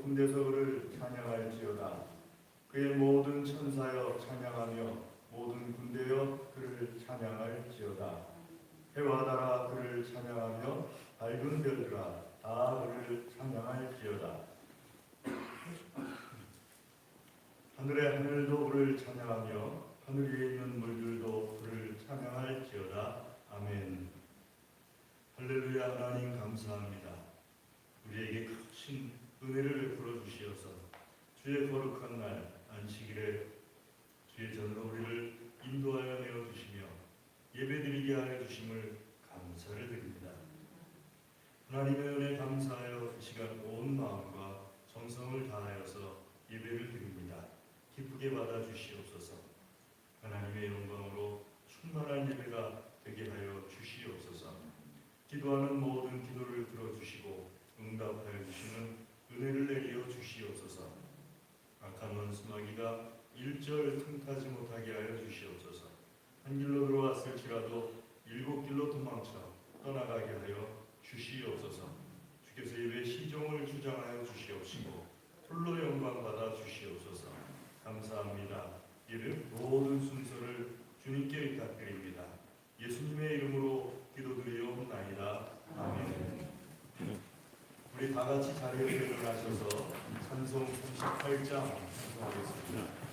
높은 데서 그를 찬양할지어다. 그의 모든 천사여 찬양하며 모든 군대여 그를 찬양할지어다. 해와 달아 그를 찬양하며 밝은 별들아 다 그를 찬양할지어다. 하늘의 하늘도 그를 찬양하며 하늘 위에 있는 물들도 그를 찬양할지어다. 아멘. 할렐루야. 하나님 감사합니다. 우리에게 크신 은혜를 베풀어 주시어서 주의 거룩한 날 안식일에 주의 전으로 우리를 인도하여 내어주시며 예배드리게 하여 주심을 감사를 드립니다. 하나님의 은혜 감사하여 이 시간 온 마음과 정성을 다하여서 예배를 드립니다. 기쁘게 받아주시옵소서. 하나님의 영광으로 충만한 예배가 되게 하여 주시옵소서. 기도하는 모든 기도를 들어주시고 응답하여 주시는 은혜를 내려 주시옵소서. 악한 원수마귀가 일절 틈타지 못하게 하여 주시옵소서. 한 길로 들어왔을지라도 일곱 길로 도망쳐 떠나가게 하여 주시옵소서. 주께서 예배 시종을 주장하여 주시옵시고 홀로 영광 받아 주시옵소서. 감사합니다. 예배 모든 순서를 주님께 의탁드립니다. 예수님의 이름으로 기도드리옵나이다. 아멘. 우리 다 같이 자리에서 일어나셔서 찬송 38장 찬송하겠습니다.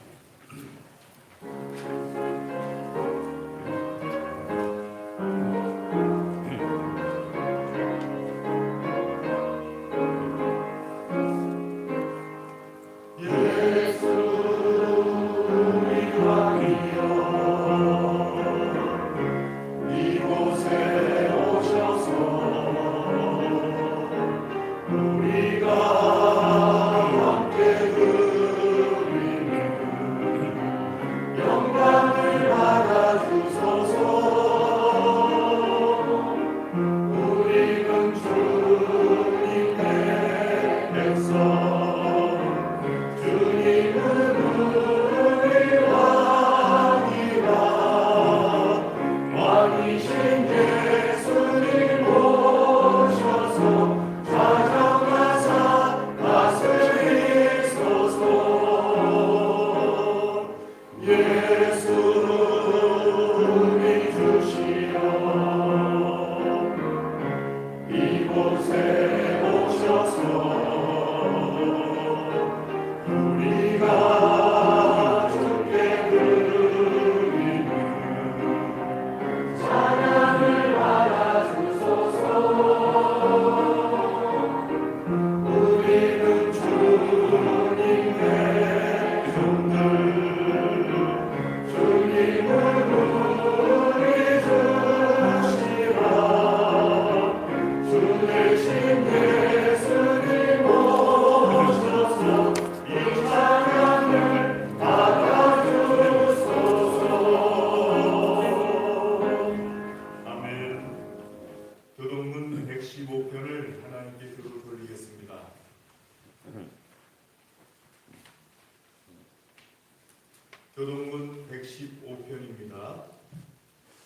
교동문 115편입니다.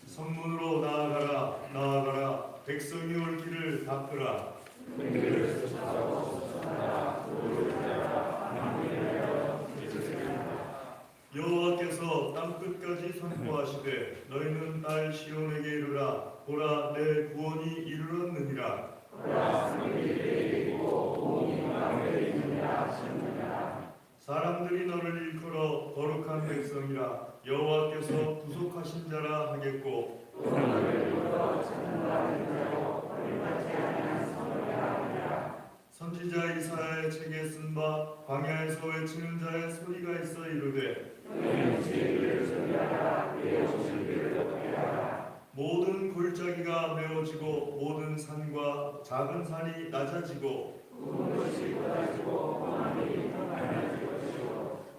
성문으로 나아가라 나아가라 백성이 올 길을 닦으라. 여호와께서 땅끝까지 선포하시되 너희는 딸 시온에게 이르라. 보라 내 구원이 이르렀느니라. 사람들이 너를 일컬어 거룩한 백성이라. 여호와께서 구속하신 자라 하겠고 선지자 이사야의 책에 쓴 바 광야에서 외치는 자의 소리가 있어 이르되 모든 골짜기가 메워지고 모든 산과 작은 산이 낮아지고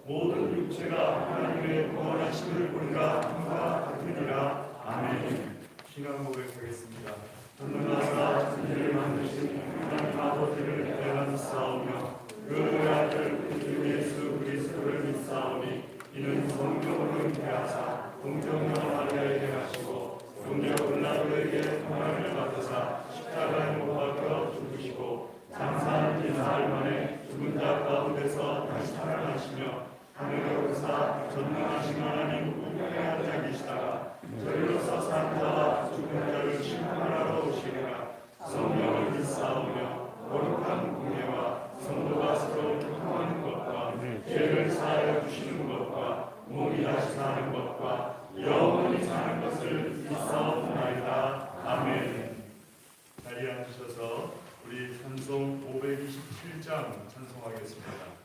모든 육체가 하나님의 구원하심을 보리라 함과 같으니라. 아멘. 신앙 고백하겠습니다. 전능하사 천지를 만드신 하나님 아버지를 대하사오며 그 아들 주 예수 그리스도를 믿사오니 이는 성령으로 대하사 동정녀 마리아에게 하시고 동정 은나로에게 평안을 받으사 십자가에 못 박혀 죽으시고 장사한 지 사흘 만에 하사 전능하신 하나님 우편에 앉아 계시다가 저희로서 산 자와 죽은 자를 심판하러 오시리라. 성령을 믿사오며 거룩한 공예와 성도가 서로 교통하는 것과 죄를 사하여 주시는 것과 몸이 다시 사는 것과 영원히 사는 것을 믿사옵나이다. 아멘. 자리에 앉으셔서 우리 찬송 527장 찬송하겠습니다.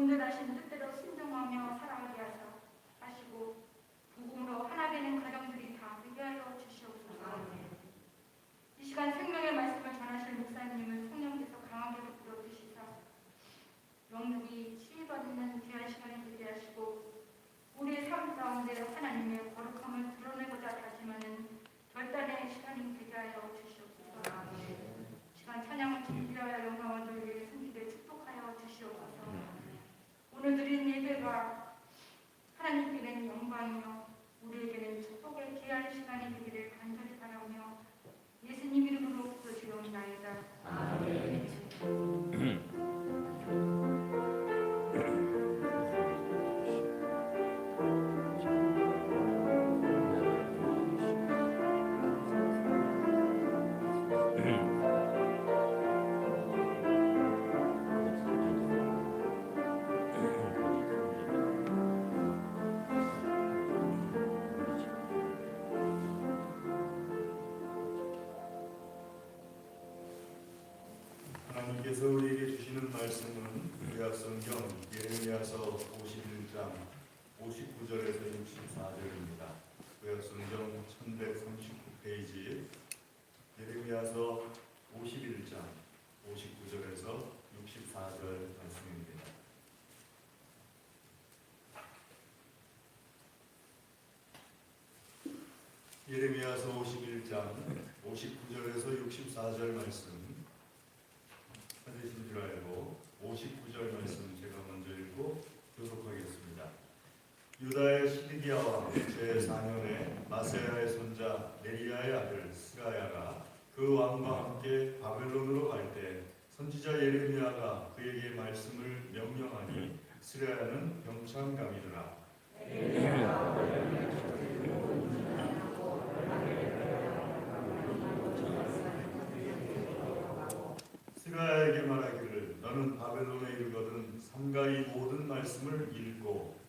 온전하신 뜻대로 순종하며 시간이 되게 하시고 우리의 삶 가운데 하나님의 거룩함을 드러내고자 다짐하는 결단의 시간이 되게 하여 주시옵소서. 시간 찬양을 준비하여 영광을 돌리게 승리를 축복하여 주시옵소서. 오늘 드린 예배가 하나님께는 영광이며 우리에게는 축복의 귀한 시간이 되기를 간절히 바라며 예수님 이름으로 기도드리옵나이다. 아멘. 하나님께서 우리에게 주시는 말씀은 구약성경 예레미야서 51장 59절에서 64절입니다. 구약성경 1139페이지 예레미야서 51장 59절에서 64절 말씀입니다. 예레미야서 51장 59절에서 64절 말씀 찾으신 줄 알고 59절 말씀 제가 먼저 읽고 교독하겠습니다. 유다의 시드기야 왕 제4년에 마세야의 손자 네리야의 아들 스가야가 그 왕과 함께 바벨론으로 갈 때 선지자 예레미야가 그에게 말씀을 명령하니 스가야는 병창감이더라. 스가야에게 말하기를 너는 바벨론에 이르거든 삼가 이 모든 말씀을 읽고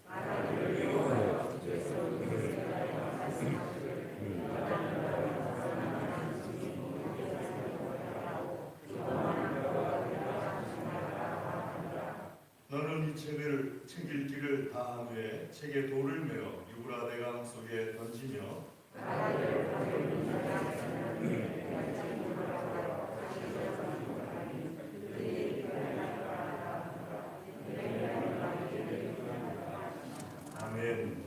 너는 이 책 읽기를 다한 후에 책에 돌을 메어 유브라데강 속에 던지며 아멘.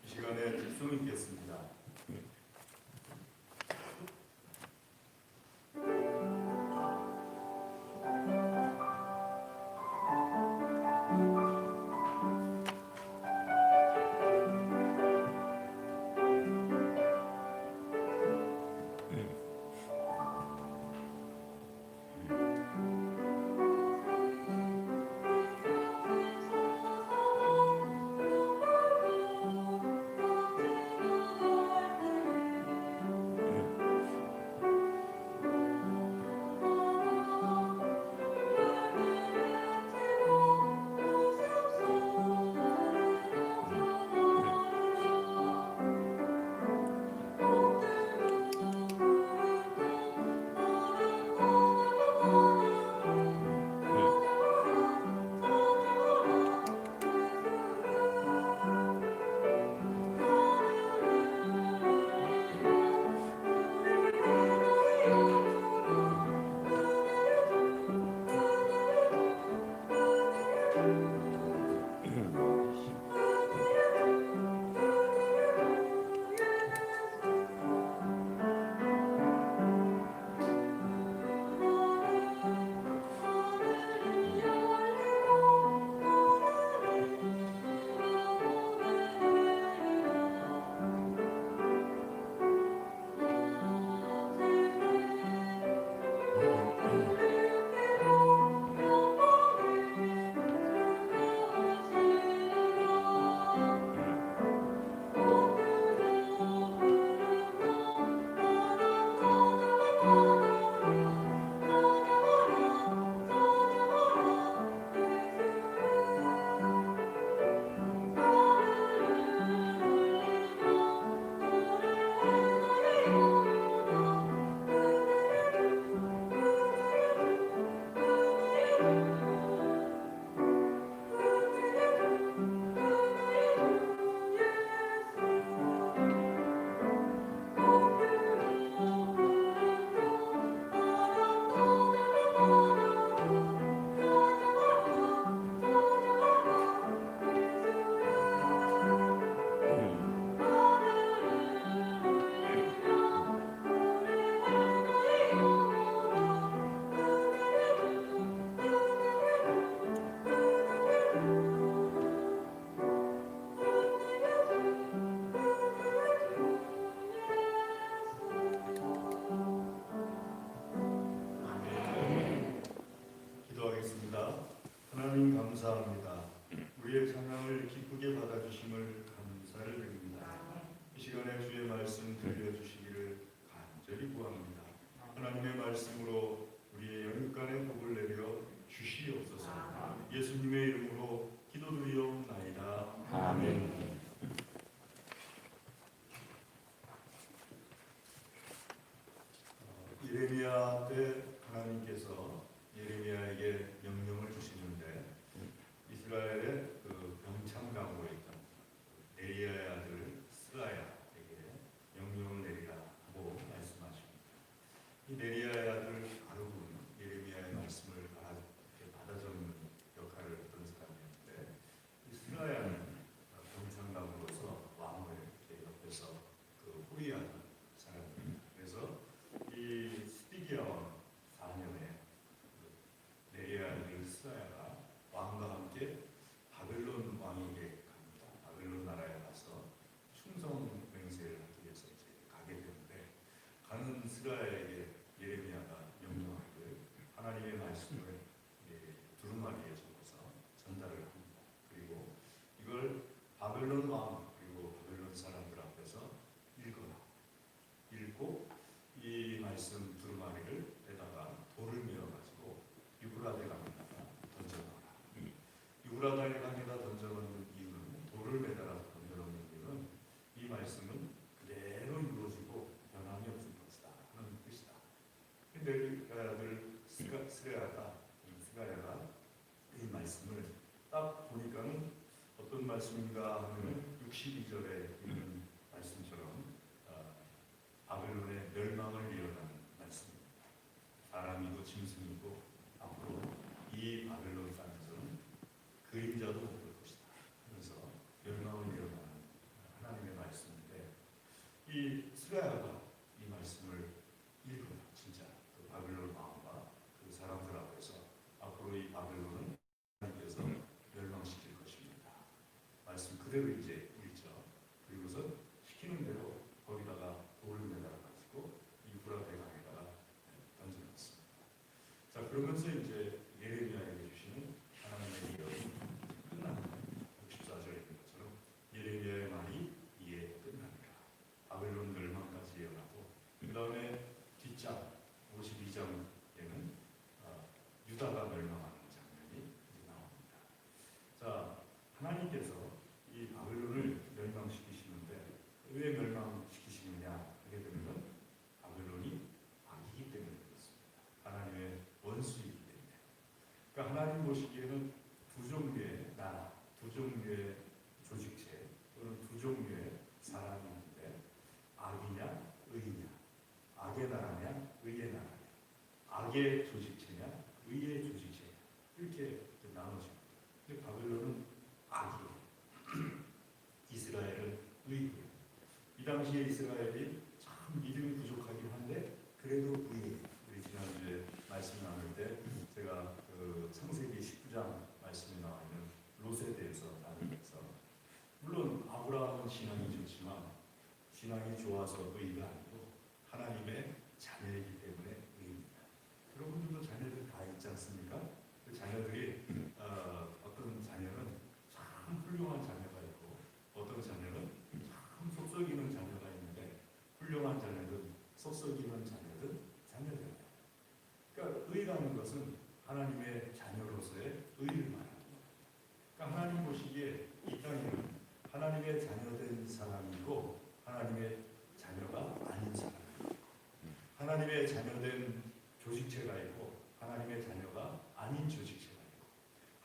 이 시간에 집중 있겠습니다. 하나님 감사합니다. 우리의 찬양을 기쁘게 받아주심을 감사를 드립니다. 이 시간에 주의 말씀 들려주시기를 간절히 구합니다. 하나님의 말씀으로 우리의 영육간의 복을 내려 주시옵소서. 예수님의 이름으로 기도드리옵나이다. 아멘. 예레미야 때 하나님께서 예레미야에게 명령을 주시는데 이스라엘의 그 병창강으로 있던 네리야의 아들 스라야에게 명령을 내리라 하고 말씀하십니다. 이 네리야의 아들 바룩은 예레미야의 말씀을 받아 적는 역할을 했던 사람이었는데 이 스라야는 병창강으로서 왕을 이렇게 옆에서 그 호위하던 사람입니다. 그래서 이 스디기야 왕 4년에 네리야의 스라야가 왕과 함께 바벨론 왕에게 갑니다. 바벨론 나라에 가서 충성 맹세를 하기 위해서 이제 가게 되는데 가는 스라야에게 예레미야가 명령하기를 하나님의 말씀을 두루마리에 적어서 전달을 합니다. 그리고 이걸 바벨론 왕 그리고 바벨론 사람들 앞에서 읽어라. 읽고 이 말씀 두루마리를 에다가 돌을 메어가지고 유브라데 강에다가 던져놓아라. 유브라데 강에다 던져놓는 이유는 돌을 매달아서 던져놓는 이유는 이 말씀은 그대로 이루어지고 변함이 없을 것이다 하는 뜻이다. 근데 아들 스가야가 이 말씀을 딱 보니까는 어떤 말씀인가 하면 62절에 있는 말씀처럼 바벨론의 멸망을 예언하는 말씀입니다. 사람이고 짐승이고 앞으로 이 바벨론 땅에서는 그림자도 못 볼 것이다 하면서 멸망을 예언하는 하나님의 말씀인데 이 스가야가 이 말씀을 읽어요. 진짜 그 바벨론 왕과 그 사람들 앞에서 앞으로 이 바벨론은 하나님께서 멸망시킬 것입니다. 말씀 그대로 이제 읽죠. 그리고서 시키는 대로 거기다가 돌을 매달아가지고 유브라데 강에다가 던져놨습니다. 자, 그러면서 이제 예레미야에게 주시는 하나님의 예언이 끝납니다. 64절에 있는 것처럼 예레미야의 말이 이에 끝납니다. 바벨론 멸망까지 예언하고 그 다음에 뒷장 52장에는 유다가 멸망하는 장면이 나옵니다. 자, 하나님께서 이 바벨론을 멸망시키시는데 왜 멸망시키시느냐 하게 되면 바벨론이 악이기 때문에 그렇습니다. 하나님의 원수이기 때문에. 그러니까 하나님 보시기에는 두 종류의 나라, 두 종류의 조직체 또는 두 종류의 사람이 있는데 악이냐 의냐, 악의 나라냐 의의 나라냐, 악의 조직체냐 의의 조직체냐 이렇게 나눠집니다. 근데 바벨론은 악이에요. 이스라엘은 의고요. 이 당시에 이스라엘이 참 믿음이 부족하긴 한데 그래도 의예요. 우리 지난주에 말씀 나눌 때 제가 그 창세기 19장 말씀에 나와 있는 롯에 대해서 나누면서 물론 아브라함은 신앙이 좋지만 신앙이 좋아서 의가 아니고 하나님의 자녀이기 때문에 의입니다. 여러분들도 자녀들 다 있지 않습니까? 그 자녀들이 어떤 자녀는 참 훌륭한 자녀가 있고 어떤 자녀는 참 속썩이는 자녀가 있는데 훌륭한 자녀든 속썩이는 자녀든 자녀들이에요. 그러니까 의라는 것은 하나님의 자녀로서의 의를 말하는 거예요. 그러니까 하나님 보시기에 이 땅에는 하나님의 자녀된 사람이고 하나님의 자녀가 아닌 사람이고 하나님의 자녀된 조직체가 있고 하나님의 자녀가 아닌 조직체가 있고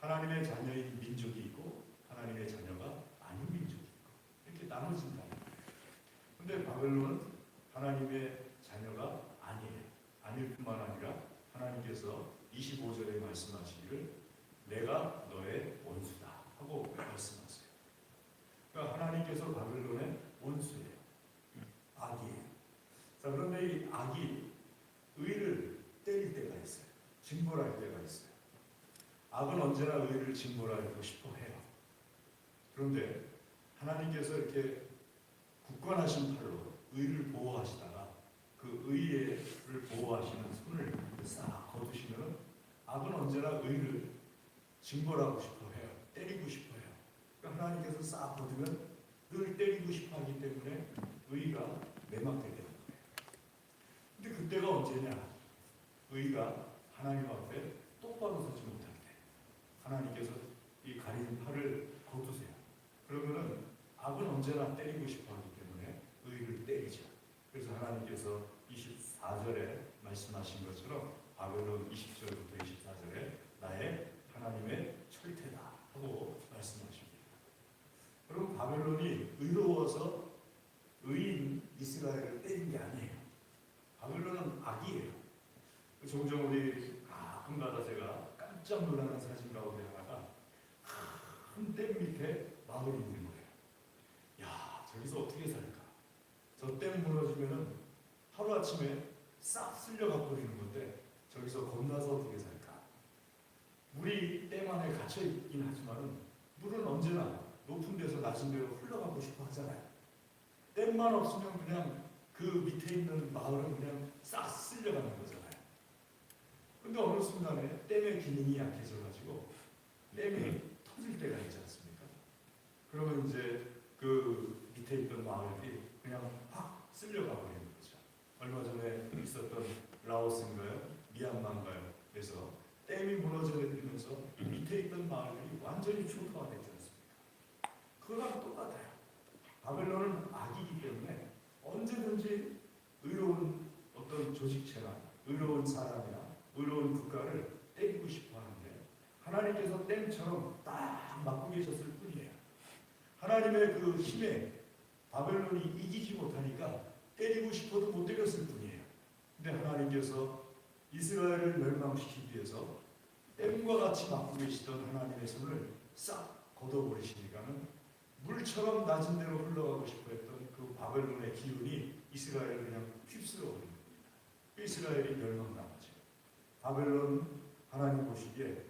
하나님의 자녀인 민족이 있고 하나님의 자녀가 아닌 민족이 있고 이렇게 나눠진다. 그런데 바벨론은 하나님의 자녀가 아니에요. 아닐 뿐만 아니라 하나님께서 25절에 말씀하시기를 내가 너의 원수다 하고 말씀하세요. 그러니까 하나님께서 바벨론의 원수예요. 악이에요. 자, 그런데 이 악이 의를 때릴 때가 있어요. 징벌할 때가 있어요. 악은 언제나 의를 징벌하고 싶어 해요. 그런데 하나님께서 이렇게 굳건하신 팔로 의를 보호하시다가 그 의를 보호하시는 손을 싹 거두시면 악은 언제나 의를 징벌하고 싶어해요. 때리고 싶어해요. 그러니까 하나님께서 싹 거두면 늘 때리고 싶어하기 때문에 의가 매막되게 되는 거예요. 근데 그때가 언제냐? 의가 하나님 앞에 똑바로 서지 못할 때 하나님께서 이 가린 팔을 거두세요. 그러면은 악은 언제나 때리고 싶어하기 때문에 의를 때리죠. 그래서 하나님께서 24절에 말씀하신 것처럼 바벨론 20절부터 24절에 나의 하나님의 철퇴다 하고 말씀하십니다. 그럼 바벨론이 의로워서 의인 이스라엘을 때린 게 아니에요. 바벨론은 악이에요. 종종 우리 가끔가다 제가 깜짝 놀라는 사진 가운데 하나가 큰 댐 밑에 마을이 있는 거예요. 야, 저기서 어떻게 살까? 저 댐 무너지면은 하루아침에 싹 쓸려가 버리는 건데 저기서 건너서 어떻게 살까? 물이 댐 안에 갇혀 있긴 하지만은 물은 언제나 높은 데서 낮은 데로 흘러가고 싶어 하잖아요. 댐만 없으면 그냥 그 밑에 있는 마을은 그냥 싹 쓸려가는 거잖아요. 근데 어느 순간에 댐의 기능이 약해져가지고 댐이 터질 때가 있지 않습니까? 그러면 이제 그 밑에 있던 마을이 그냥 확 쓸려가 버리는 거죠. 얼마 전에 있었던 라오스인가요? 미얀마인가요? 그래서 댐이 무너져 내리면서 밑에 있던 마을이 완전히 초토화되지 않습니까? 그거랑 똑같아요. 바벨론은 악이기 때문에 언제든지 의로운 어떤 조직체나 의로운 사람이나 의로운 국가를 때리고 싶어 하는데 하나님께서 댐처럼 딱 막고 계셨을 뿐이에요. 하나님의 그 힘에 바벨론이 이기지 못하니까 때리고 싶어도 못 때렸을 뿐이에요. 근데 하나님께서 이스라엘을 멸망시키기 위해서 댐과 같이 막고 계시던 하나님의 손을 싹 걷어버리시니까는 물처럼 낮은 데로 흘러가고 싶어 했던 그 바벨론의 기운이 이스라엘을 그냥 휩쓸어버린 겁니다. 이스라엘이 멸망당하죠. 바벨론 하나님 보시기에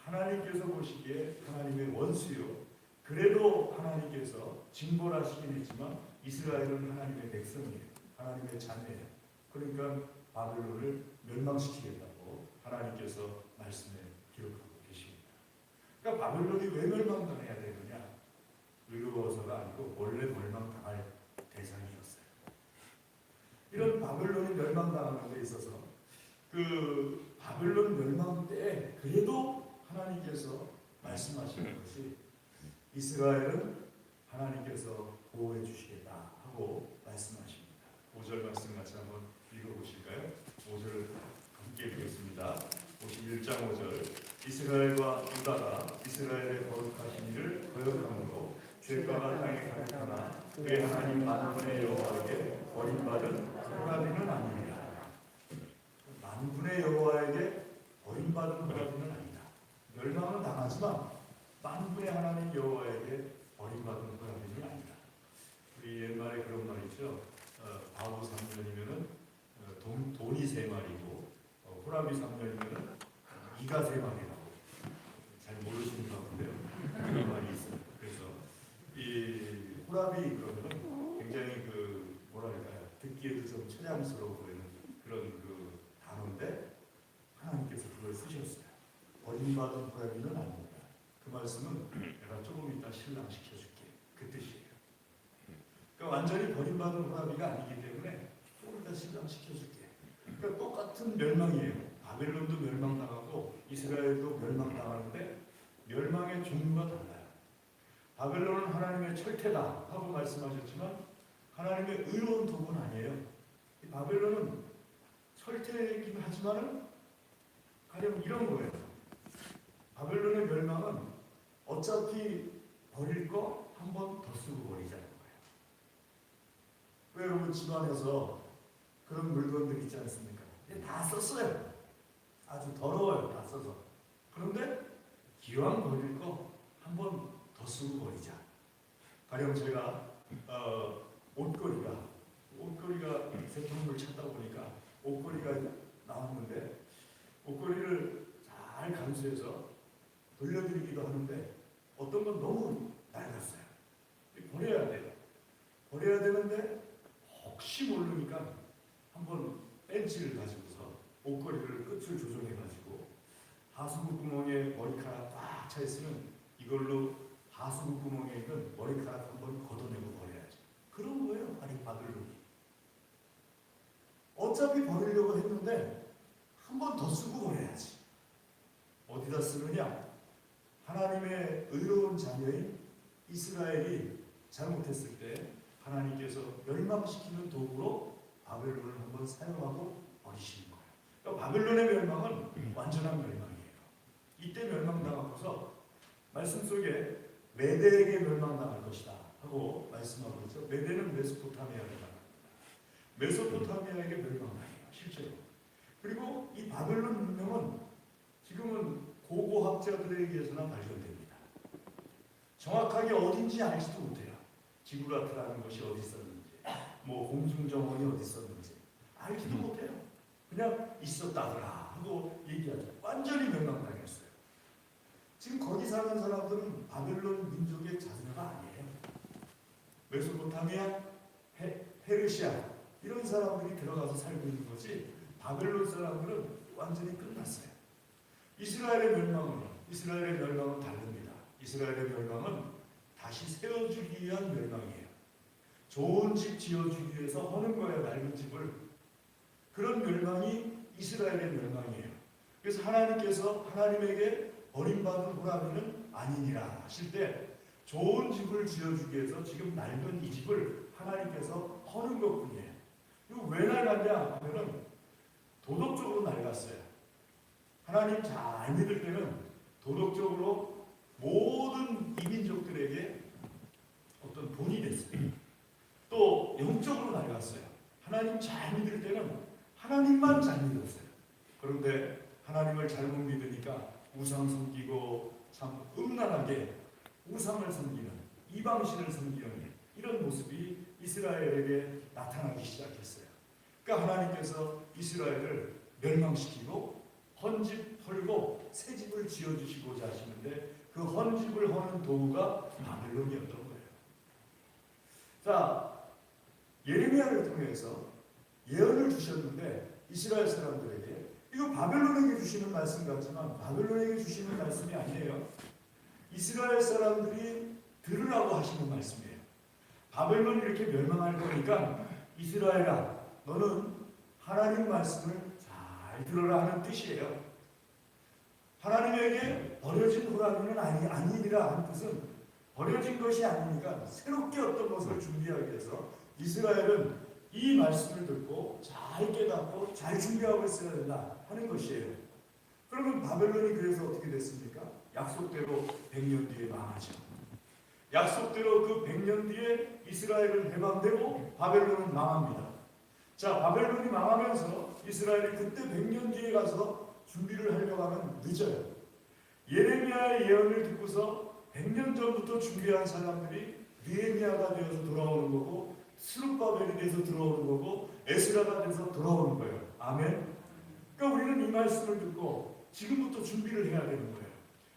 하나님께서 보시기에 하나님의 원수요. 그래도 하나님께서 징벌하시긴 했지만 이스라엘은 하나님의 백성이에요. 하나님의 자녀예요. 그러니까 바벨론을 멸망시키겠다고 하나님께서 말씀에 기록하고 계십니다. 그러니까 바벨론이 왜 멸망당해야 되느냐? 의로워서가 아니고 원래 멸망당할 대상이었어요. 이런 바벨론이 멸망당하는 데 있어서 그 바벨론 멸망 때 그래도 하나님께서 말씀하시는 것이 이스라엘은 하나님께서 보호해 주시겠다 하고 말씀하십니다. 5절 말씀 같이 한번 읽어보실까요? 5절 함께 읽겠습니다. 51장 5절 이스라엘과 유다가 이스라엘의 거룩하신 이를 거역함으로 죄가가 땅에 가득하나 그의 하나님 만군의 여호와에게 버림받은 호라비는 아니니라. 만군의 여호와에게 버림받은 호라비는 아니다. 멸망은 당하지만 만군의 하나님 여호와에게 버림받은 호라비는 아니다. 우리 옛말에 그런 말 있죠. 바보 3년이면은 돈이 3마리고 호라비 3년이면은 이가 3마리라고. 잘 모르시는 것 같은데요. 그런 말이 있어요. 그래서 이 호라비 그러면 굉장히 그 뭐랄까요, 듣기에도 좀 처량스러워 보이는 그런 그 단어인데 하나님께서 그걸 쓰셨어요. 버림받은 호라비는 아닙니다. 그 말씀은 내가 조금 이따 신랑시켜줄게 그 뜻이에요. 그러니까 완전히 버림받은 호라비가 아니기 때문에 조금 이따 신랑시켜줄게. 그러니까 똑같은 멸망이에요. 바벨론도 멸망당하고 이스라엘도 멸망당하는데 멸망의 종류가 달라요. 바벨론은 하나님의 철퇴다 하고 말씀하셨지만 하나님의 의로운 도구는 아니에요. 이 바벨론은 철퇴이긴 하지만은 가령 이런 거예요. 바벨론의 멸망은 어차피 버릴 거 한 번 더 쓰고 버리자는 거예요. 왜 여러분 집안에서 그런 물건들 있지 않습니까? 다 썼어요. 아주 더러워요. 다 써서. 그런데 기왕 버릴 거 한 번 더 쓰고 버리자. 가령 제가 옷걸이가 세통을 찾다 보니까 옷걸이가 나왔는데 옷걸이를 잘 감수해서 돌려드리기도 하는데 어떤 건 너무 낡았어요. 버려야 돼요. 버려야 되는데 혹시 모르니까 한번 벤치를 가지고서 옷걸이를 끝을 조정해가지고 하수구 구멍에 머리카락 꽉 차 있으면 이걸로 하수구 구멍에 있는 머리카락 한번 걷어내고 버려야지. 그런 거예요, 바벨론이. 어차피 버리려고 했는데 한 번 더 쓰고 버려야지. 어디다 쓰느냐? 하나님의 의로운 자녀인 이스라엘이 잘못했을 때 하나님께서 멸망시키는 도구로 바벨론을 한번 사용하고 버리시는 거예요. 그러니까 바벨론의 멸망은 완전한 멸망이에요. 이때 멸망당하고서 말씀 속에 메대에게 멸망당할 것이다 하고 말씀하고 있죠. 메대는 메소포타미아를 말합니다. 메소포타미아에게 멸망당해요, 실제로. 그리고 이 바벨론 문명은 지금은 고고학자들에 의해서나 발견됩니다. 정확하게 어딘지 알지도 못해요. 지구라트라는 것이 어디 있었는지, 뭐 공중정원이 어디 있었는지 알지도 못해요. 그냥 있었다더라 하고 얘기하죠. 완전히 멸망당했어요. 지금 거기 사는 사람들은 바벨론 민족의 자녀가 아니에요. 메소포타미아, 페르시아 이런 사람들이 들어가서 살고 있는 거지, 바벨론 사람들은 완전히 끝났어요. 이스라엘의 멸망은 다릅니다. 이스라엘의 멸망은 다시 세워주기 위한 멸망이에요. 좋은 집 지어주기 위해서 하는 거예요, 낡은 집을. 그런 멸망이 이스라엘의 멸망이에요. 그래서 하나님께서 하나님에게 버림받은 호라비는 아니니라 하실 때 좋은 집을 지어주기 위해서 지금 낡은 이 집을 하나님께서 허는 것뿐이에요. 이거 왜 낡았냐 하면은 도덕적으로 낡았어요. 하나님 잘 믿을 때는 도덕적으로 모든 이민족들에게 어떤 본이 됐어요. 또 영적으로 낡았어요. 하나님 잘 믿을 때는 하나님만 잘 믿었어요. 그런데 하나님을 잘못 믿으니까 우상 섬기고 참 음란하게 우상을 섬기는, 이방신을 섬기는 이런 모습이 이스라엘에게 나타나기 시작했어요. 그러니까 하나님께서 이스라엘을 멸망시키고 헌집 헐고 새 집을 지어주시고자 하시는데 그 헌집을 허는 도구가 바벨론이었던 거예요. 자, 예레미야를 통해서 예언을 주셨는데 이스라엘 사람들에게, 이거 바벨론에게 주시는 말씀 같지만 바벨론에게 주시는 말씀이 아니에요. 이스라엘 사람들이 들으라고 하시는 말씀이에요. 바벨론이 이렇게 멸망할 거니까 이스라엘아, 너는 하나님 말씀을 잘 들어라 하는 뜻이에요. 하나님에게 버려진 호라비는 아니니라 하는 뜻은 버려진 것이 아니니까 새롭게 어떤 것을 준비하기 위해서 이스라엘은 이 말씀을 듣고 잘 깨닫고 잘 준비하고 있어야 된다 하는 것이에요. 그러면 바벨론이 그래서 어떻게 됐습니까? 약속대로 100년 뒤에 망하죠. 약속대로 그 100년 뒤에 이스라엘은 해방되고 바벨론은 망합니다. 자, 바벨론이 망하면서 이스라엘이 그때 100년 뒤에 가서 준비를 하려고 하면 늦어요. 예레미야의 예언을 듣고서 100년 전부터 준비한 사람들이 느헤미야가 되어서 돌아오는 거고, 스룹바벨이 돼서 들어오는 거고, 에스라가 돼서 돌아오는 거예요. 아멘. 그러니까 우리는 이 말씀을 듣고 지금부터 준비를 해야 되는 거예요.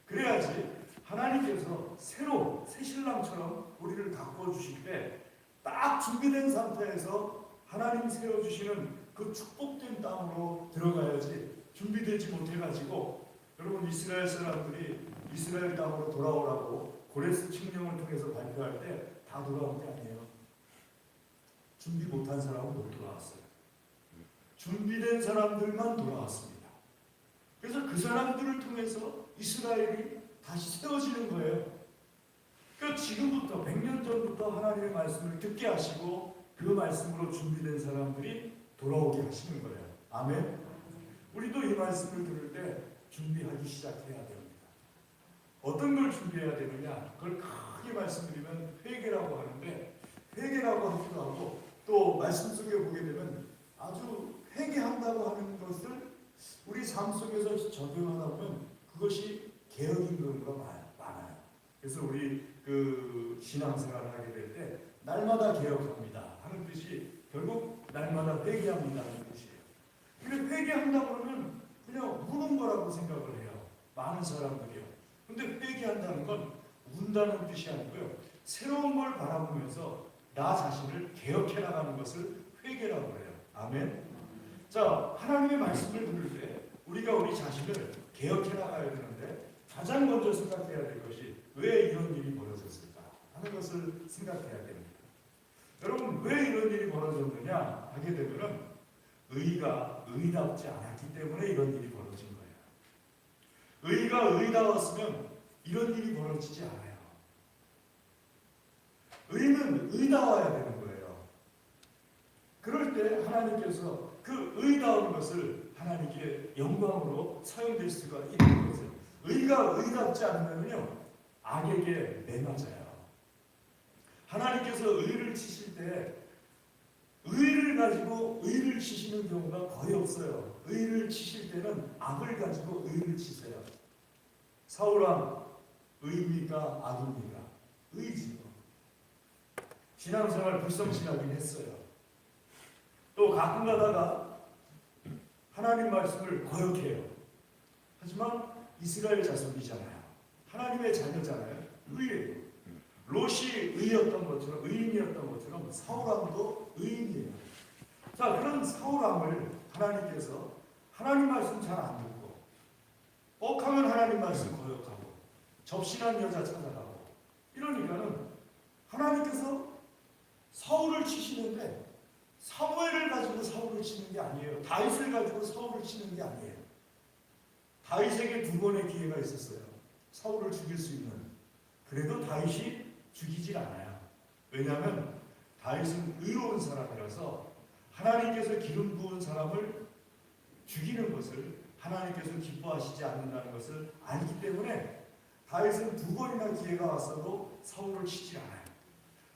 그래야지 하나님께서 새 신랑처럼 우리를 가꾸어 주실 때 딱 준비된 상태에서 하나님 세워주시는 그 축복된 땅으로 들어가야지, 준비되지 못해가지고, 여러분 이스라엘 사람들이 이스라엘 땅으로 돌아오라고 고레스 칙령을 통해서 발표할 때 다 돌아온 게 아니에요. 준비 못한 사람은 못 돌아왔어요. 준비된 사람들만 돌아왔습니다. 그래서 그 사람들을 통해서 이스라엘이 다시 세워지는 거예요. 그러니까 지금부터 100년 전부터 하나님의 말씀을 듣게 하시고 그 말씀으로 준비된 사람들이 돌아오게 하시는 거예요. 아멘. 우리도 이 말씀을 들을 때 준비하기 시작해야 됩니다. 어떤 걸 준비해야 되느냐? 그걸 크게 말씀드리면 회개라고 하는데, 회개라고 하기도 하고 또 말씀 속에 보게 되면 아주 회개한다고 하는 것을 우리 삶 속에서 적용하다 보면 그것이 개혁인 경우가 많아요. 그래서 우리 그 신앙생활을 하게 될 때 날마다 개혁합니다 하는 뜻이 결국 날마다 회개합니다 하는 뜻이에요. 근데 회개한다고 그러면 그냥 우는 거라고 생각을 해요, 많은 사람들이요. 근데 회개한다는 건 운다는 뜻이 아니고요, 새로운 걸 바라보면서 나 자신을 개혁해 나가는 것을 회개라고 해요. 아멘. 자, 하나님의 말씀을 들을 때 우리가 우리 자신을 개혁해 나가야 되는데 가장 먼저 생각해야 될 것이 왜 이런 일이 벌어졌을까 하는 것을 생각해야 됩니다. 여러분, 왜 이런 일이 벌어졌느냐 하게 되면은 의가 의답지 않았기 때문에 이런 일이 벌어진 거예요. 의가 의다웠으면 이런 일이 벌어지지 않아요. 의는 의다워야 되는 거예요. 그럴 때 하나님께서 그 의다운 것을 하나님께 영광으로 사용될 수가 있는 거죠. 의가 의답지 않으면요 악에게 매맞아요. 하나님께서 의를 치실 때 의를 가지고 의를 치시는 경우가 거의 없어요. 의를 치실 때는 악을 가지고 의를 치세요. 사울왕 의입니까 악입니까? 의지요. 신앙생활 불성실하긴 했어요. 또 가끔 가다가 하나님 말씀을 거역해요. 하지만 이스라엘 자손이잖아요. 하나님의 자녀잖아요. 의예요. 롯이 의였던 것처럼 의인이었던 것처럼 사울왕도 의인이에요. 자, 그런 사울왕을 하나님께서 하나님 말씀 잘 안 듣고 뻑하면 하나님 말씀 거역하고 접신한 여자 찾아가고 이러니까는 하나님께서 사울을 치시는데 사무엘을 가지고 사울을 치는 게 아니에요. 다윗을 가지고 사울을 치는 게 아니에요. 다윗에게 2번의 기회가 있었어요. 사울을 죽일 수 있는. 그래도 다윗이 죽이질 않아요. 왜냐하면 다윗은 의로운 사람이라서 하나님께서 기름 부은 사람을 죽이는 것을 하나님께서 기뻐하시지 않는다는 것을 알기 때문에 다윗은 2번이나 기회가 왔어도 사울을 치지 않아요.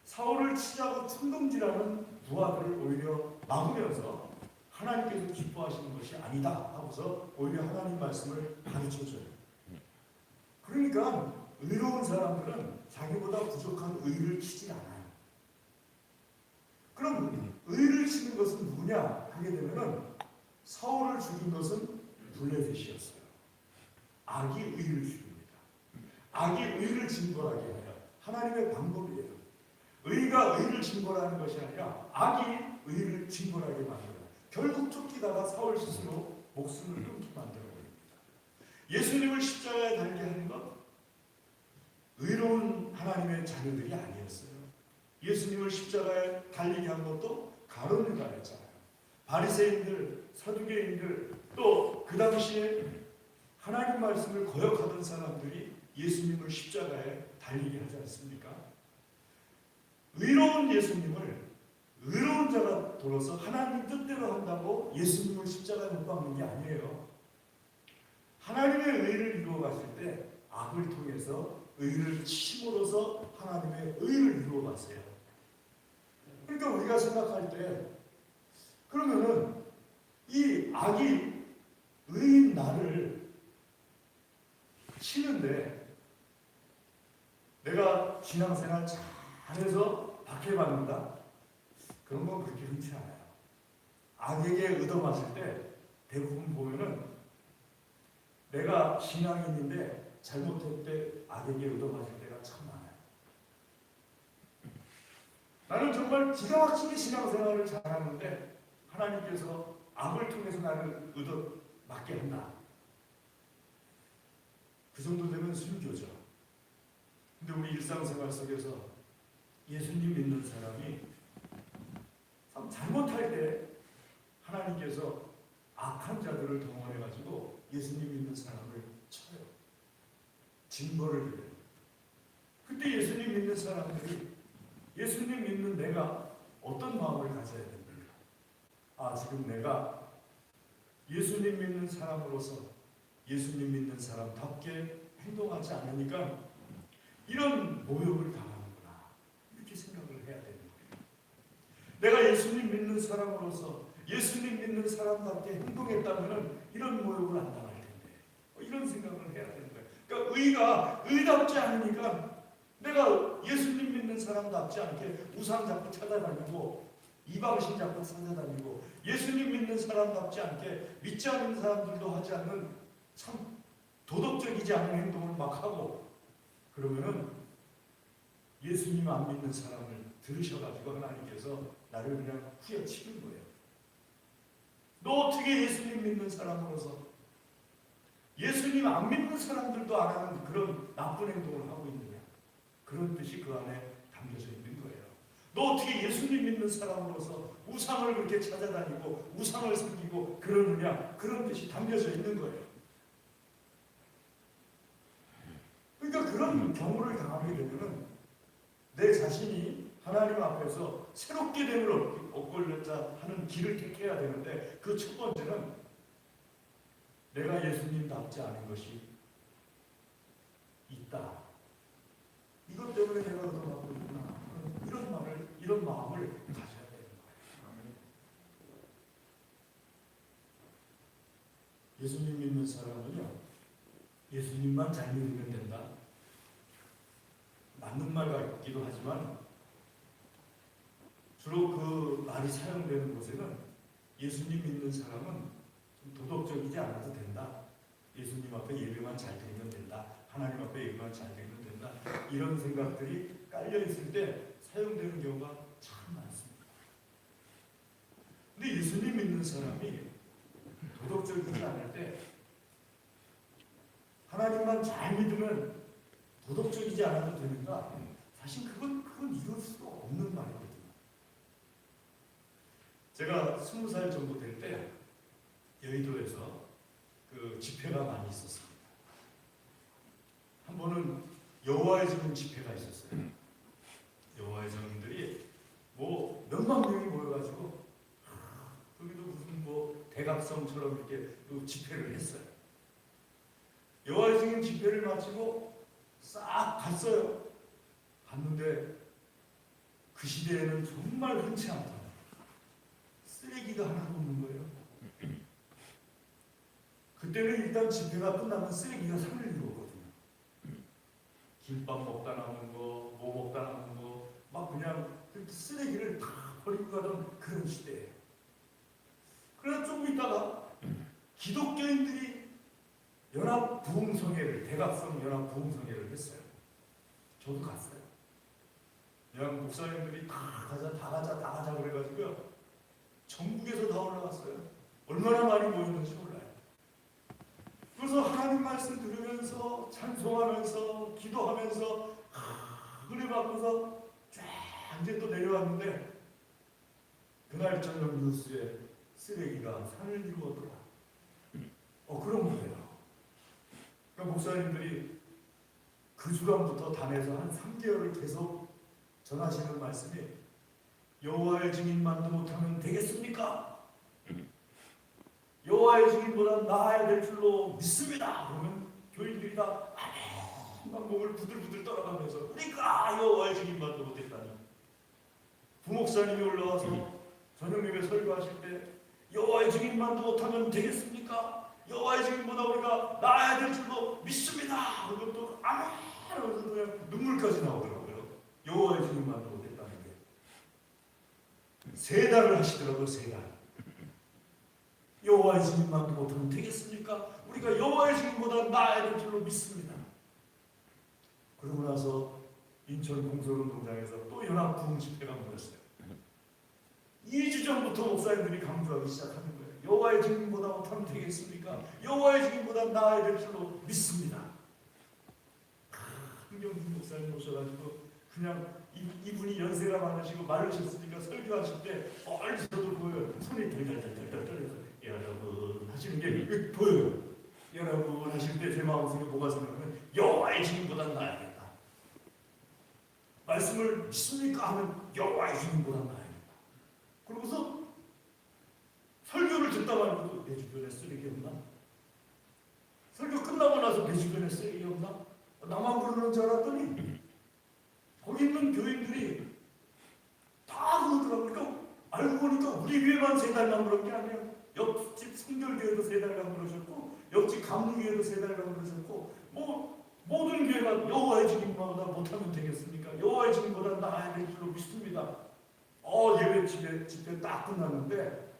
사울을 치자고 충동질하는 부하들을 오히려 막으면서 하나님께서 기뻐하시는 것이 아니다 하고서 오히려 하나님 말씀을 가르쳐줘요. 그러니까 의로운 사람들은 자기보다 부족한 의를 치지 않아요. 그럼 의를 치는 것은 누구냐 하게 되면은 사울을 죽인 것은 블레셋이었어요. 악이 의를 죽입니다. 악이 의를 징벌하게 해요. 하나님의 방법이에요. 의가 의를 징벌하는 것이 아니라 악이 의를 징벌하게 만들어요. 결국 쫓기다가 사울 스스로 목숨을 끊게 만들어버립니다. 예수님을 십자가에 달게 하는 것 의로운 하나님의 자녀들이 아니었어요. 예수님을 십자가에 달리게 한 것도 가룟 유다였잖아요. 바리새인들, 서두개인들 또 그 당시에 하나님 말씀을 거역하던 사람들이 예수님을 십자가에 달리게 하지 않습니까? 의로운 예수님을 의로운 자가 돌아서 하나님 뜻대로 한다고 예수님을 십자가에 못 박는 게 아니에요. 하나님의 의를 이루어 가실 때 악을 통해서 의를 치심으로써 하나님의 의를 이루어 가세요. 그러니까 우리가 생각할 때 그러면은 이 악이 의인 나를 치는데 내가 신앙생활 잘해서 박해받는다? 그런 건 그렇게 흔치 않아요. 악에게 얻어맞을 때 대부분 보면은 내가 신앙인인데 잘못할 때 악에게 얻어맞을 때가 참 많아요. 나는 정말 기가 막히게 신앙생활을 잘하는데 하나님께서 악을 통해서 나를 얻어맞게 한다. 그 정도 되면 순교죠. 근데 우리 일상생활 속에서 예수님 믿는 사람이 참 잘못할 때 하나님께서 악한 자들을 동원해가지고 예수님 믿는 사람을 쳐요. 징벌을 드려요. 그때 예수님 믿는 사람들이 예수님 믿는 내가 어떤 마음을 가져야 됩니까? 아, 지금 내가 예수님 믿는 사람으로서 예수님 믿는 사람답게 행동하지 않으니까 이런 모욕을 당하는구나. 이렇게 생각을 해야 되는 거예요. 내가 예수님 믿는 사람으로서 예수님 믿는 사람답게 행동했다면 이런 모욕을 안 당할 텐데 이런 생각을 해야 되는 거예요. 그러니까 의가 의답지 않으니까 내가 예수님 믿는 사람답지 않게 우상 자꾸 찾아다니고 이방신 자꾸 찾아다니고 예수님 믿는 사람답지 않게 믿지 않는 사람들도 하지 않는 참 도덕적이지 않은 행동을 막 하고 그러면은 예수님 안 믿는 사람을 들으셔가지고 하나님께서 나를 그냥 후려치는 거예요. 너 어떻게 예수님 믿는 사람으로서 예수님 안 믿는 사람들도 안 하는 그런 나쁜 행동을 하고 있느냐? 그런 뜻이 그 안에 담겨져 있는 거예요. 너 어떻게 예수님 믿는 사람으로서 우상을 그렇게 찾아다니고 우상을 섬기고 그러느냐? 그런 뜻이 담겨져 있는 거예요. 그러니까 그런 경우를 당하게 되면은 내 자신이 하나님 앞에서 새롭게 됨을 얻고자 하는 길을 택해야 되는데, 그 첫 번째는 내가 예수님답지 않은 것이 있다. 이것 때문에 내가 얻어가고 있구나. 이런 마음을 가져야 되는 거예요. 예수님 믿는 사람은요, 예수님만 잘 믿으면 된다. 맞는 말 같기도 하지만 주로 그 말이 사용되는 곳에는 예수님 믿는 사람은 좀 도덕적이지 않아도 된다. 예수님 앞에 예배만 잘 드리면 된다. 하나님 앞에 예배만 잘 드리면 된다. 이런 생각들이 깔려 있을 때 사용되는 경우가 참 많습니다. 근데 예수님 믿는 사람이 도덕적이지 않을 때, 하나님만 잘 믿으면 도덕적이지 않아도 되는가? 사실 그건 이룰 수가 없는 말이거든요. 제가 20살 정도 될 때 여의도에서 그 집회가 많이 있었습니다. 한 번은 여호와의 증인 집회가 있었어요. 여호와의 증인들이 뭐 몇만 명이 모여가지고 거기도 무슨 뭐 대각성처럼 이렇게 집회를 했어요. 여호와의 증인 집회를 마치고 싹 갔어요. 갔는데 그 시대에는 정말 흔치 않다. 쓰레기가 하나도 없는 거예요. 그때는 일단 집회가 끝나면 쓰레기가 산을 이루었거든요. 김밥 먹다 남은 거, 뭐 먹다 남은 거, 막 그냥 쓰레기를 다 버리고 가던 그런 시대예요. 그래서 조금 있다가 기독교인들이 연합 부흥성회를, 대각성 연합 부흥성회를 했어요. 저도 갔어요. 그냥 목사님들이 다 가자 그래가지고요. 전국에서 다 올라갔어요. 얼마나 많이 모였는지 몰라요. 그래서 하나님 말씀 들으면서 찬송하면서 기도하면서 은혜 받고서 쫙 이제 또 내려왔는데, 그날 저녁 뉴스에 쓰레기가 산을 이루었더라. 그런 거예요. 그러니까 목사님들이 그 주간부터 단에서 한 3개월을 계속 전하시는 말씀이, 여호와의 증인만도 못하면 되겠습니까? 여호와의 증인보다 나아야 될 줄로 믿습니다. 그러면 교인들이 다 막 목을 부들부들 떨어가면서, 우리가 여호와의 증인만도 못했다니. 부목사님이 올라와서 저녁 예배 설교하실 때, 여호와의 증인만도 못하면 되겠습니까? 여호와의 증인보다 우리가 나아야 될 줄로 믿습니다. 그것도 하면서 그냥 눈물까지 나오더라고요. 여호와의 증인만도 못했다는 게. 3달을 하시더라고요. 3달. 여호와의 증인만도 못하면 되겠습니까? 우리가 여호와의 증인보다 나아야 될 줄로 믿습니다. 그러고 나서 인천 공설운동장에서 또 연합 부흥 집회가 모였어요. 2주 전부터 목사님들이 강조하기 시작하는 거예요. 여호와의 증인보다 못하면 되겠습니까? 여호와의 증인보다 나아야 될 줄로 믿습니다. 한경준 목사님 오셔가지고 그냥 이분이 연세가 많으시고 마르셨으니까 설교하실 때 저도 보여요. 손이 덜덜덜덜 떨려서 여러분 하시는 게 보여요. 여러분 하실 때 제 마음속에 뭐가 생각하면 여호와의 증인보다 나아야겠다. 말씀을 믿습니까? 하면 여호와의 증인보다 나아야겠다. 그러고서 설교를 듣다 말고 내 주변에 쓰레기 없나? 설교 끝나고 나서 내 주변에 쓰레기 없나? 나만 그러는 줄 알았더니 거기 있는 교인들이 다 그러더라고요. 그러니까 알고 보니까 우리 교회만 3달간 그런 게 아니에요. 옆집 성결교회도 3달간 그러셨고, 옆집 감리교회도 3달간 그러셨고, 모든 교회가 여호와의 증인보다 못하면 되겠습니까? 여호와의 증인보다 나아야 될 줄로 믿습니다. 예배 집회 딱 끝났는데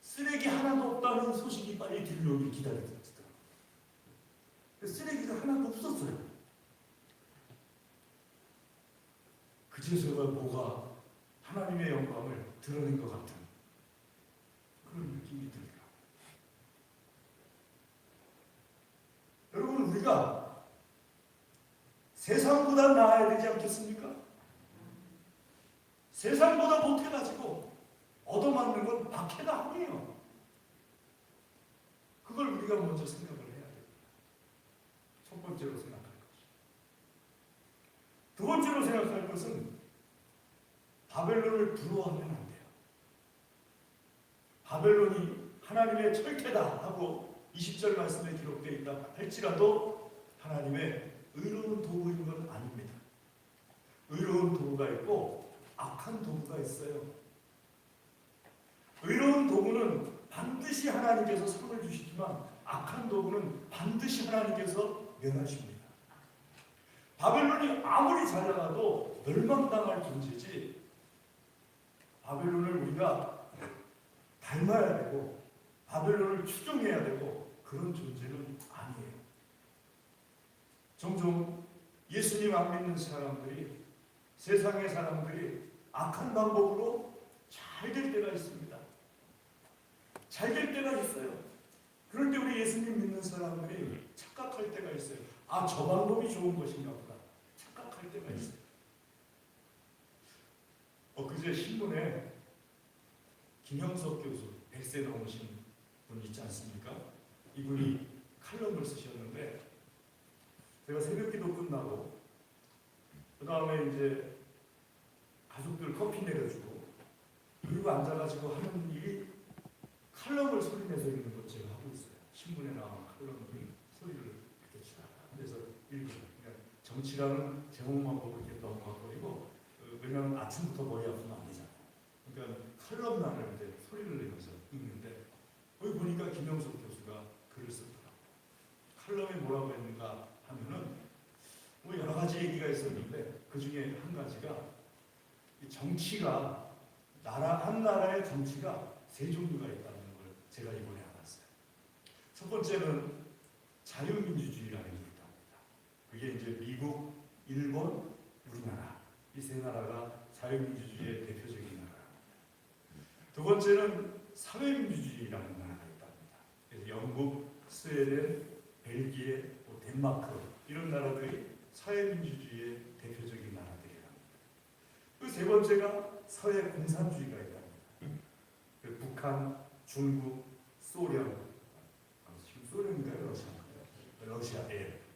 쓰레기 하나도 없다는 소식이 빨리 들려오길 기다리더라고요. 쓰레기가 하나도 없었어요. 그제서야 뭐가 하나님의 영광을 드러낸 것 같은 그런 느낌이 들더라고요. 세상보다 나아야 되지 않겠습니까? 세상보다 못해가지고 얻어맞는 건 박해가 아니에요. 그걸 우리가 먼저 생각을 해야 돼요. 첫 번째로 생각할 것이. 두 번째로 생각할 것은 바벨론을 부러워하면 안 돼요. 바벨론이 하나님의 철퇴다 하고 20절 말씀에 기록되어 있다 할지라도 하나님의 의로운 도구인 건 아닙니다. 의로운 도구가 있고 악한 도구가 있어요. 의로운 도구는 반드시 하나님께서 상을 주시지만 악한 도구는 반드시 하나님께서 멸하십니다. 바벨론이 아무리 잘 나가도 멸망당할 존재지 바벨론을 우리가 닮아야 되고 바벨론을 추종해야 되고 그런 존재는 아니에요. 종종 예수님 안 믿는 사람들이 세상의 사람들이 악한 방법으로 잘 될 때가 있습니다. 잘 될 때가 있어요. 그럴 때 우리 예수님 믿는 사람들이 착각할 때가 있어요. 아, 저 방법이 좋은 것인가 보다. 착각할 때가 있어요. 그제 신문에 김형석 교수, 100세 넘으신 분 있지 않습니까? 이분이 칼럼을 쓰셨는데 제가 새벽기도 끝나고 그 다음에 이제 가족들 커피 내려주고 그리고 앉아가지고 하는 일이 칼럼을 소리내서 읽는 것 제가 하고 있어요. 신문에 나온 칼럼을 소리를 이렇게 치다가 그래서 읽어요. 그러니까 정치라는 제목만 보고 이렇게 넘어가버리고 왜냐하면 아침부터 머리 아프면 안 되잖아요. 그러니까 칼럼란을 이제 소리를 내면서 읽는데 거기 보니까 김영석 교수가 글을 쓰더라고요. 칼럼에 뭐라고 했는가 하면은 뭐 여러 가지 얘기가 있었는데 그 중에 한 가지가 정치가 한 나라의 정치가 세 종류가 있다는 걸 제가 이번에 알았어요. 첫 번째는 자유민주주의라는 게 있답니다. 그게 이제 미국, 일본, 우리나라 이 세 나라가 자유민주주의의 대표적인 나라입니다. 두 번째는 사회민주주의라는 나라가 있답니다. 그래서 영국, 스웨덴, 벨기에, 덴마크 이런 나라들이 사회민주주의의 대표적인 나라들이랍니다. 그 세 번째가 사회공산주의가 있답니다. 북한, 중국, 소련, 지금 소련인가요?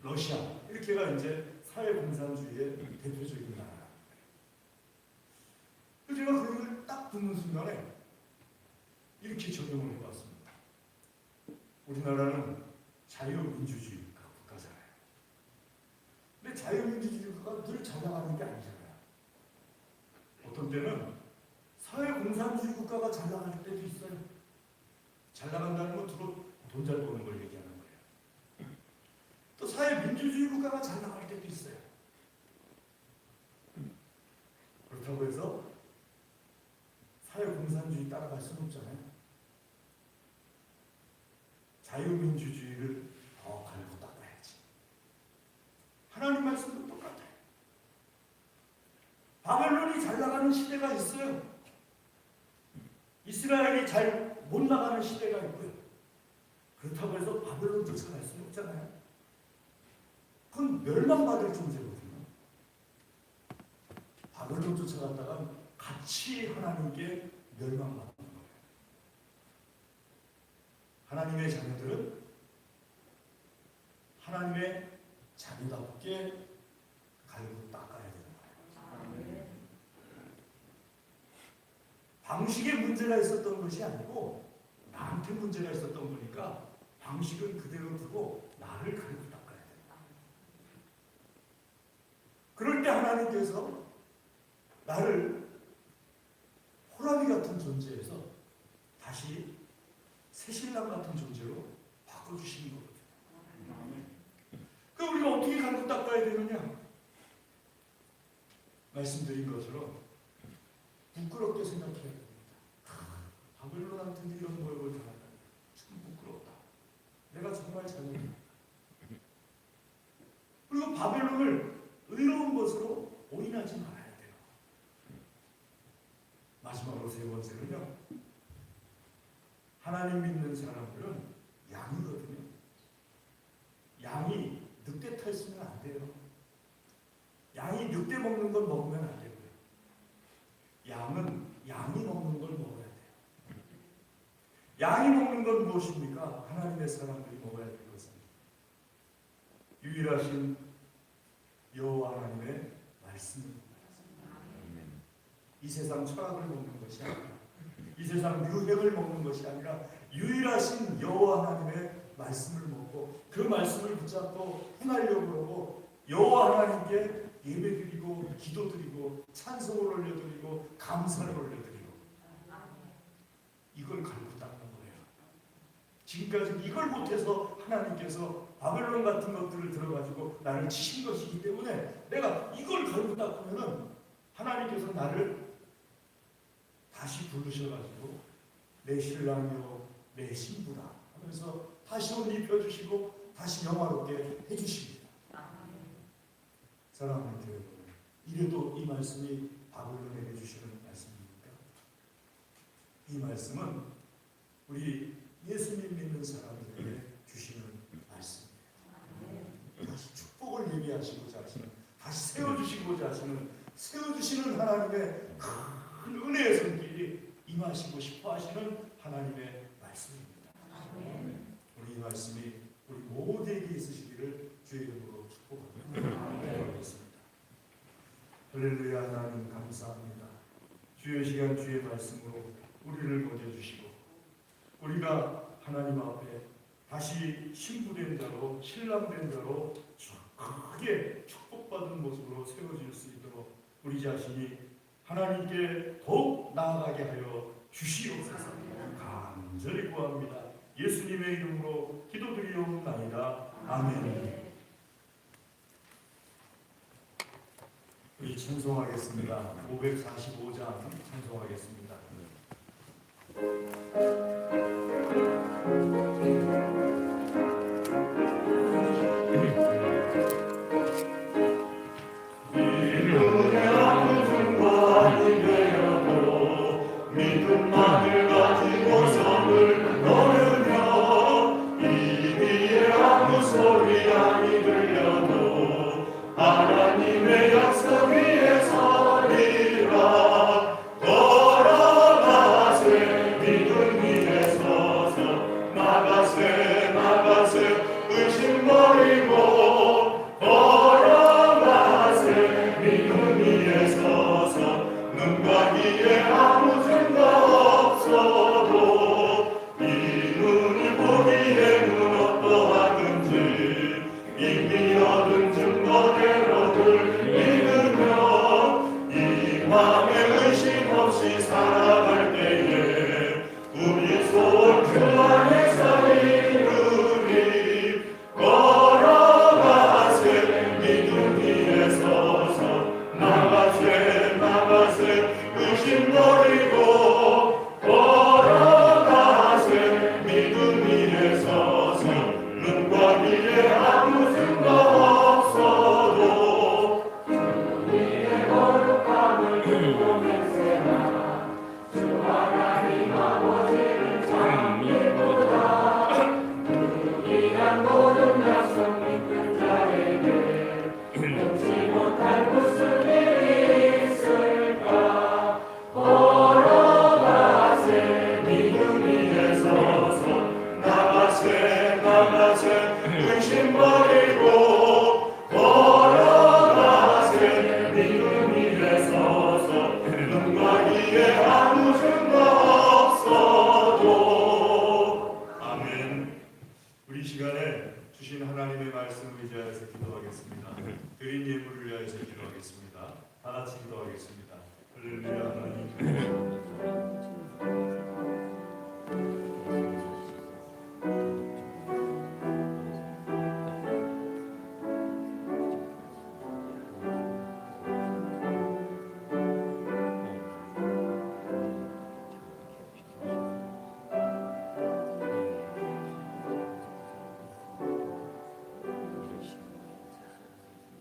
러시아 이렇게가 이제 사회공산주의의 대표적인 나라랍니다. 제가 그걸 딱 듣는 순간에 이렇게 적용을 해봤습니다. 우리나라는 자유민주주의 국가잖아요. 근데 자유민주주의 국가가 늘 잘 나가는 게 아니잖아요. 어떤 때는 사회공산주의 국가가 잘 나갈 때도 있어요. 잘 나간다는 건 주로 돈 잘 버는 걸 얘기하는 거예요. 또 사회민주주의 국가가 잘 나갈 때도 있어요. 그렇다고 해서 사회공산주의 따라갈 수는 없잖아요. 자유민주주의를 더 갈고 닦아야지. 하나님 말씀도 똑같아요. 바벨론이 잘 나가는 시대가 있어요. 이스라엘이 잘 못 나가는 시대가 있고요. 그렇다고 해서 바벨론 쫓아갈 수는 없잖아요. 그건 멸망받을 존재거든요. 바벨론 쫓아갔다가 같이 하나님께 멸망받는 거예요. 하나님의 자녀들은 하나님의 자녀답게 갈고 닦아야 되는 거예요. 방식에 문제가 있었던 것이 아니고 나한테 문제가 있었던 거니까 방식은 그대로 두고 나를 갈고 닦아야 된다. 그럴 때 하나님께서 나를 호랑이 같은 존재에서 다시 새신랑 같은 존재로 바꿔주시는 거거든요. 그럼 우리가 어떻게 갈고 닦아야 되느냐? 말씀드린 것처럼 부끄럽게 생각해야 됩니다. 바벨론한테 이런 모욕을 당한다니 참 부끄럽다. 내가 정말 잘못했다. 그리고 바벨론을 의로운 것으로 오인하지 말아야 돼요. 마지막으로 세 번째는요. 하나님 믿는 사람들은 양이거든요. 양이 늑대 타 있으면 안 돼요. 먹는 걸 먹으면 안 되고요. 양은 양이 먹는 걸 먹어야 돼요. 양이 먹는 건 무엇입니까? 하나님의 사람들이 먹어야 될 것은 유일하신 여호와 하나님의 말씀입니다. 이 세상 철학을 먹는 것이 아니라, 이 세상 유행을 먹는 것이 아니라 유일하신 여호와 하나님의 말씀을 먹고 그 말씀을 붙잡고 행하려고 하고 여호와 하나님께 예배드리고 기도드리고 찬송을 올려드리고 감사를 올려드리고 이걸 갈고 닦는 거예요. 지금까지 이걸 못해서 하나님께서 바벨론 같은 것들을 들어가지고 나를 치신 것이기 때문에 내가 이걸 갈고 닦으면은 하나님께서 나를 다시 부르셔가지고 내 신랑이요 내 신부라 하면서 다시 옷 입혀주시고 다시 영화롭게 해주십니다. 사랑하는 교회 여러분, 이래도 이 말씀이 바벨론에게 주시는 말씀입니까? 이 말씀은 우리 예수님 믿는 사람들에게 주시는 말씀입니다. 다시 축복을 예비하시고자 하시는, 다시 세워주시고자 하시는, 세워주시는 하나님의 큰 은혜의 손길이 임하시고 싶어 하시는 하나님의 말씀입니다. 우리 이 말씀이 우리 모두에게 있으시기를 주의 이름으로 축복합니다. 할렐루야. 하나님 감사합니다. 주의 시간 주의 말씀으로 우리를 먹여주시고 우리가 하나님 앞에 다시 신부된 자로 신랑된 자로 크게 축복받은 모습으로 세워질 수 있도록 우리 자신이 하나님께 더욱 나아가게 하여 주시옵소서. 간절히 구합니다. 예수님의 이름으로 기도드리옵나이다. 아멘. 우리 찬송하겠습니다. 545장 찬송하겠습니다. 믿음만을 가지고 성을 걸으며 이 위에 아무 소리 아니 들려도 하나님의 약속 위에 서리라. 걸어가세 믿음 위에 서서 나가세 나가세 의심 버리고 걸어가세 믿음 위에 서서 눈과 귀에 아무 증거 없어도 이 눈을 보기에 눈 어떠하든지 이미 얻은 증거대로를 믿으며 이 맘에 의심 없이 살아갈 때에 우리 소원 그 안에서 이루리. 걸어가세 믿음 위에 서서 나가세 나가세 의심 버리고 걸어가세 믿음 위에 서서 눈과 귀에 아무 증거 없어도 주님의 거룩함을 두고 맹세하라. 주 하나님 아버지를 찬미보다 위한 모든 약속 믿는 자에게 능치 못할 무슨 일이 있을까. 걸어가세 믿음 위에 서서 나가세 나가세 의심 버리고 걸어가세 믿음 위에 서서 눈과 귀에 아무 증거 없어도. 아멘. 우리 시간에 주신 하나님의 말씀을 의지하여서 기도하겠습니다. 드린 예물을 위하여서 기도하겠습니다. 다 같이 기도하겠습니다. 할렐루야. 하나님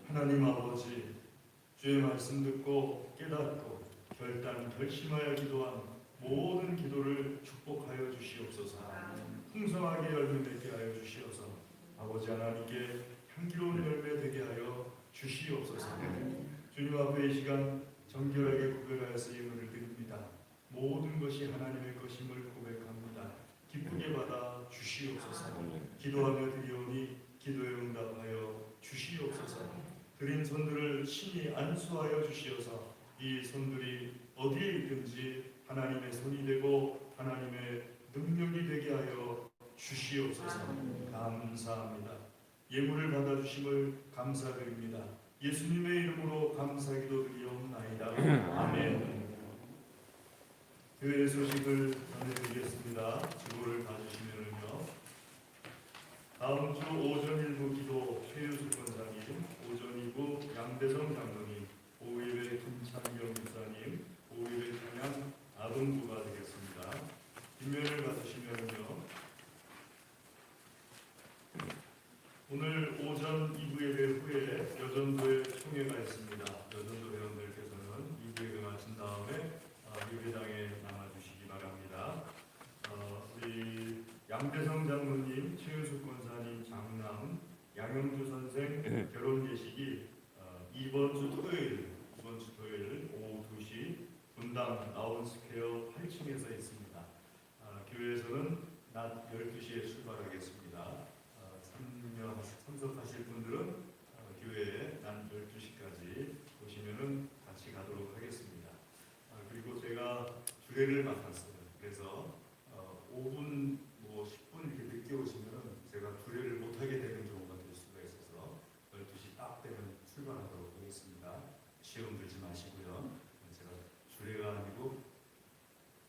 하나님 아버지, 주의 말씀 듣고 깨닫고 결심하여 기도한 모든 기도를 축복하여 주시옵소서. 풍성하게 열매 맺게 하여 주시옵소서. 아버지 하나님께 향기로운 열매 되게 하여 주시옵소서. 주님 주님 앞에 이 시간 정결하게 구별하여서 예물을 드립니다. 모든 것이 하나님의 것임을 고백합니다. 기쁘게 받아 주시옵소서. 기도하며 드리오니 기도에 응답하여 주시옵소서. 드린 손들을 신이 안수하여 주시어서 이 손들이 어디에 있든지 하나님의 손이 되고 하나님의 능력이 되게 하여 주시옵소서. 감사합니다. 예물을 받아주심을 감사드립니다. 예수님의 이름으로 감사기도 드리옵나이다. 아멘. 교회 소식을 전해드리겠습니다. 주보를 봐주시면요. 다음 주 오전 1부 기도 최유수 권사님, 오전 2부 양대성 장로님, 오후 예배 김창경 목사님, 오후 예배 찬양 아동부가 되겠습니다. 뒷면을 봐주시면요. 오늘 오전 2부 예배 후에 여전도에 총회가 있습니다. 여전도 회원들께서는 2부 예배 마친 다음에 예배당에 남아주시기 바랍니다. 우리 양대성 장로님, 최윤숙 권사님 장남, 양영주 선생 결혼 예식이 이번 주 토요일 오후 2시 분당 나온스퀘어 8층에서 있습니다. 교회에서는 낮 12시에 출발하겠습니다. 참석하실 분들은 교회에 낮 12시까지 오시면은 같이 가도록 하겠습니다. 그리고 제가 주례를 맡았어요. 그래서 5분, 10분 이렇게 늦게 오시면은 제가 주례를 못하게 되는 경우가 될 수가 있어서 12시 딱 되면 출발하도록 하겠습니다. 시험 들지 마시고요. 제가 주례가 아니고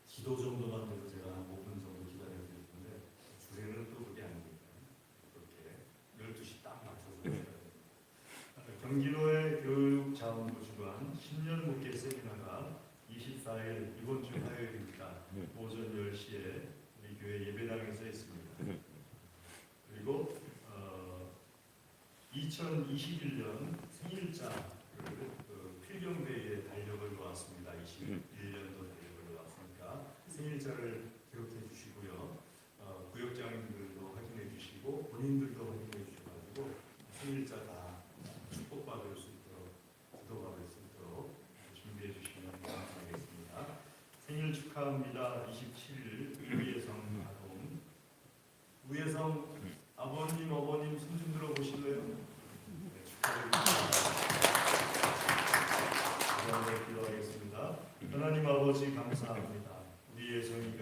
기도 정도만 돼도 제가 한 5분 정도 기다려야 될 텐데 주례는 또 그게 아닙니다. 그렇게 12시 딱 맞춰서 오셔야 됩니다. 경기도의 교육자원부 주관 신년 목회 세미나가 24일 이번 주 화요일입니다. 오전 10시에 우리 교회 예배당에서 있습니다. 그리고 2021년 생일자 필경대회에 달력을 놓았습니다. 21년도 달력을 놓았으니까 생일자를 기록해 주시고요. 구역장님들도 확인해 주시고 본인들도 확인해 주셔가지고 생일자 다 축복받을 수 있도록 기도받을 수 있도록 준비해 주시면 감사하겠습니다. 생일 축하합니다. 27일 우예성 아동 우예성 아버님 어머님 손 좀 들어보실래요? 네, 축하드립니다. 기도하겠습니다. 하나님 아버지 감사합니다. 우리 예성이가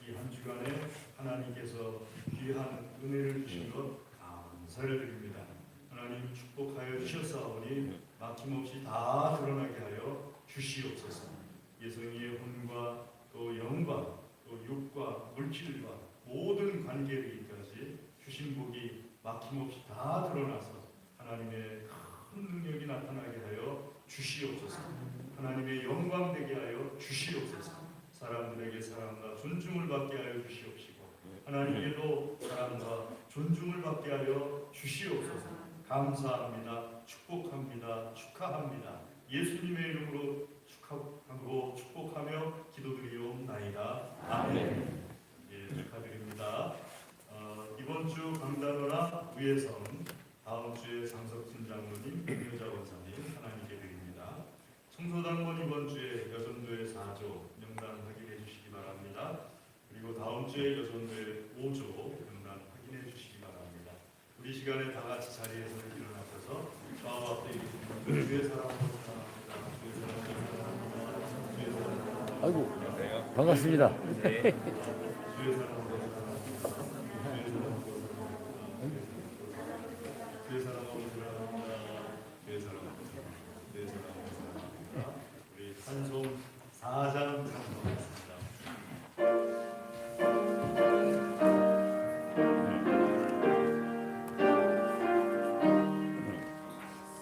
이 한 주간에 하나님께서 귀한 은혜를 주신 것 감사를 드립니다. 하나님 축복하여 주셨사오니 막힘없이 다 드러나게 하여 주시옵소서. 예성이의 혼과 또 영과 또 육과 물질과 모든 관계에까지 주신 복이 막힘없이 다 드러나서 하나님의 큰 능력이 나타나게 하여 주시옵소서. 하나님의 영광 되게 하여 주시옵소서. 사람들에게 사랑과 존중을 받게 하여 주시옵시고 하나님께도 사랑과 존중을 받게 하여 주시옵소서. 감사합니다. 축복합니다. 축하합니다. 예수님의 이름으로 축하하고 축복하며 기도드리옵나이다. 아멘. 예, 축하드립니다. 이번 주 강단어나 위에선 다음 주에 장석진 장로님, 김효자 원사님 하나님께 드립니다. 청소당번 이번 주에 여전도의 4조 명단 확인해 주시기 바랍니다. 그리고 다음 주에 여전도의 5조 명단 확인해 주시기 바랍니다. 우리 시간에 다 같이 자리에서 일어나셔서 좌우 앞에 계신 주의 사랑으로 사랑합니다. 주의 사랑으로 사랑합니다. 주의 사랑으로 아이고 반갑습니다. 주의 사랑으로 사랑합니다. 주의 사랑으로 사랑합니다. 주의 사랑으로 사랑합니다. 우리 찬송 4장 찬송하겠습니다.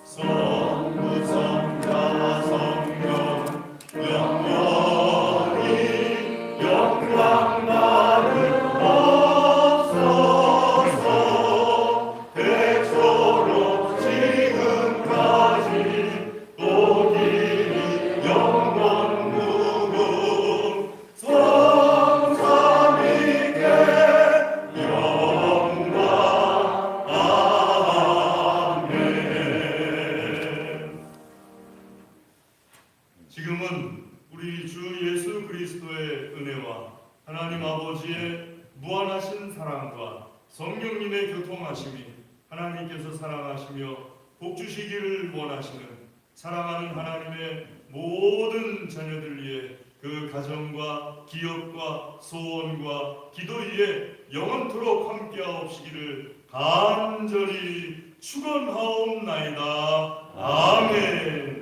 성부 성자 성령 영원히 영광 받으 그리스도인의 교통하심이 하나님께서 사랑하시며 복 주시기를 원하시는 사랑하는 하나님의 모든 자녀들 위해 그 가정과 기업과 소원과 기도 위에 영원토록 함께하옵시기를 간절히 축원하옵나이다. 아멘.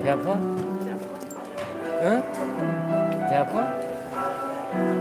배 아파? 응? 배 아파?